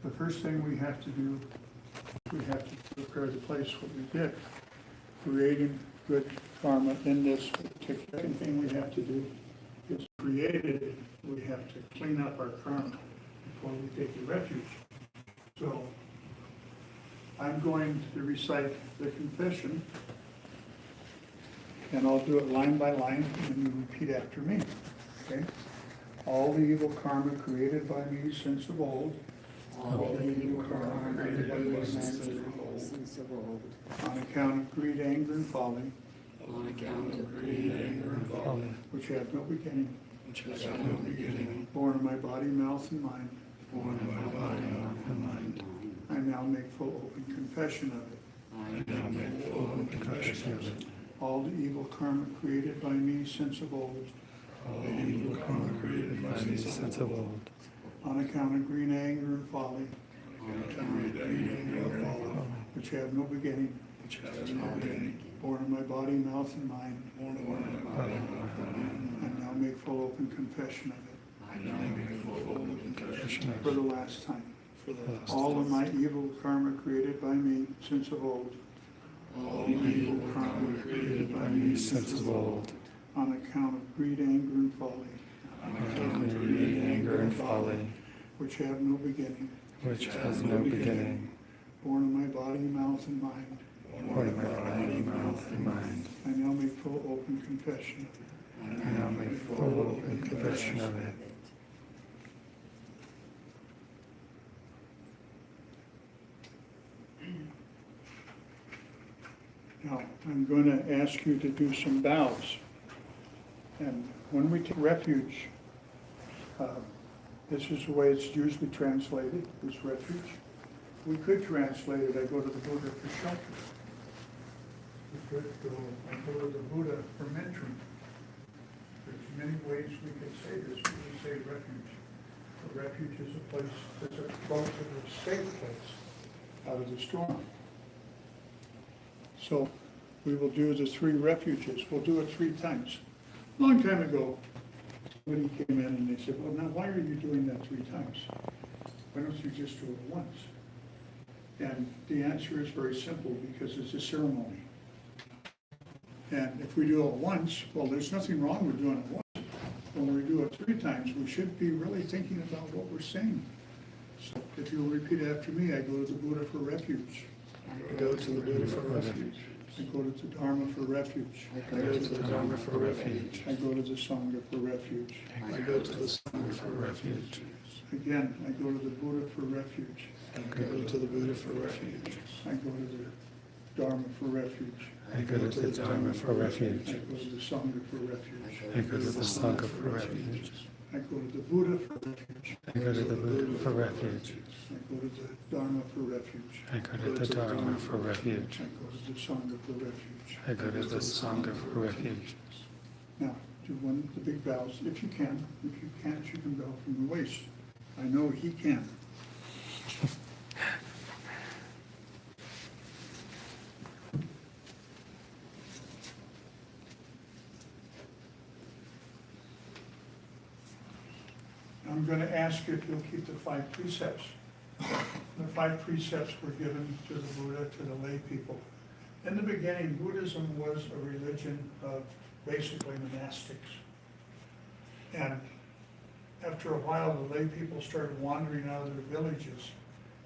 The first thing we have to do, we have to prepare the place what we did. Creating good karma in this particular thing we have to do is created, we have to clean up our karma before we take the refuge. So I'm going to recite the confession, and I'll do it line by line, and you repeat after me, okay? All the evil karma created by me since of old, all the evil karma created by me since of old, on account of greed, anger, and folly, on account of greed, anger, and folly, which have no beginning, born of my body, mouth, and mind, of my body, mouth, and mind. I now make full open confession of it. I now make full open confession of it. All the evil karma created by me since of old, All the evil karma created by me since of old, on account of greed, anger, and folly, on account of greed, anger, and folly, which have no beginning, born of my body, mouth, and mind, I now make full open confession of it. I now make full open confession of For it. the last time. For the last All of my evil karma created by me since of old, all the evil karma created by me since of old, on account of greed, anger, and folly, on account of greed, anger, and folly, which have no beginning, which has no beginning, born of my body, mouth, and mind, born of my body, mouth, and mind. I now make full open confession of it. I now make full open confession of it. Now, I'm going to ask you to do some vows. And when we take refuge, this is the way it's usually translated, is refuge. We could translate it, I go to the Buddha for shelter. We could go, I go to the Buddha for mentoring. There's many ways we could say this. We could say refuge. A refuge is a place that's a relatively safe place out of the storm. So we will do the 3 refuges. We'll do it 3 times. A long time ago, somebody came in and they said, well, now why are you doing that 3 times? Why don't you just do it once? And the answer is very simple, because it's a ceremony. And if we do it once, well, there's nothing wrong with doing it once. When we do it 3 times, we should be really thinking about what we're saying. So if you'll repeat after me, I go to the Buddha for refuge. I go to the Buddha for refuge. I go to the Dharma for refuge. I go to the Dharma for refuge. I go to the Sangha for refuge. I go to the Sangha for refuge. Again, I go to the Buddha for refuge. I go to the Buddha for refuge. I go to the Dharma for refuge. I go to the Dharma for refuge. I go to the Sangha for refuge. I go to the Sangha for refuge. I go to the Buddha for refuge. I go to the Buddha for refuge. I go to the Dharma for refuge. I go to the Dharma for refuge. I go to the Sangha for refuge. I go to the Sangha for refuge. Now, do one of the big vows, if you can. If you can't, you can bow from the waist. I know he can. I'm going to ask you if you'll keep the 5 precepts. The 5 precepts were given to the Buddha, to the lay people. In the beginning, Buddhism was a religion of basically monastics. And after a while, the lay people started wandering out of their villages,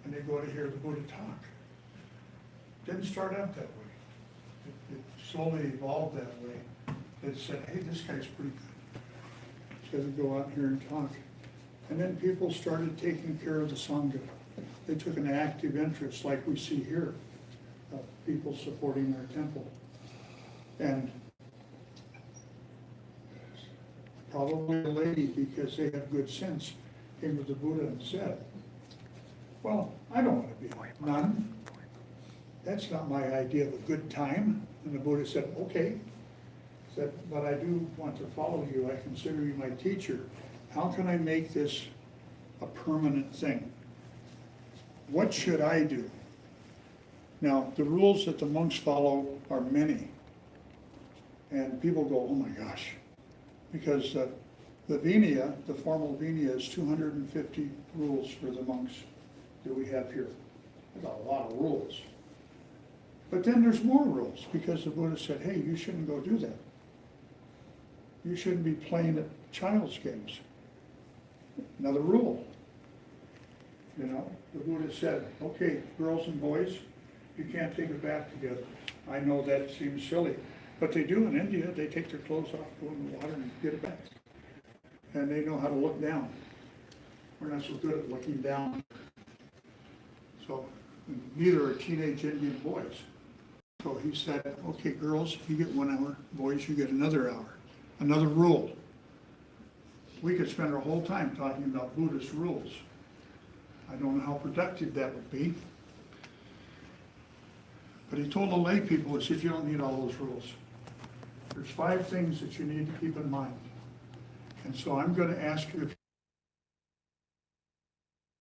and they go to hear the Buddha talk. Didn't start out that way. It slowly evolved that way. They said, hey, this guy's pretty good. So they go out here and talk. And then people started taking care of the Sangha. They took an active interest, like we see here, of people supporting our temple. And probably a lady, because they have good sense, came to the Buddha and said, well, I don't want to be a nun. That's not my idea of a good time. And the Buddha said, okay. He said, but I do want to follow you. I consider you my teacher. How can I make this a permanent thing? What should I do? Now, the rules that the monks follow are many. And people go, oh my gosh. Because the Vinaya, the formal Vinaya, is 250 rules for the monks. that we have here. There's a lot of rules. But then there's more rules, because the Buddha said, hey, you shouldn't go do that. You shouldn't be playing at child's games. Another rule. You know, the Buddha said, okay, girls and boys, you can't take a bath together. I know that seems silly, but they do in India. They take their clothes off, go in the water and get a bath. And they know how to look down. We're not so good at looking down. So neither are teenage Indian boys. So he said, okay, girls, you get 1 hour. Boys, you get another hour. Another rule. We could spend our whole time talking about Buddhist rules. I don't know how productive that would be. But he told the lay people, he said, you don't need all those rules. There's 5 things that you need to keep in mind. And so I'm going to ask you if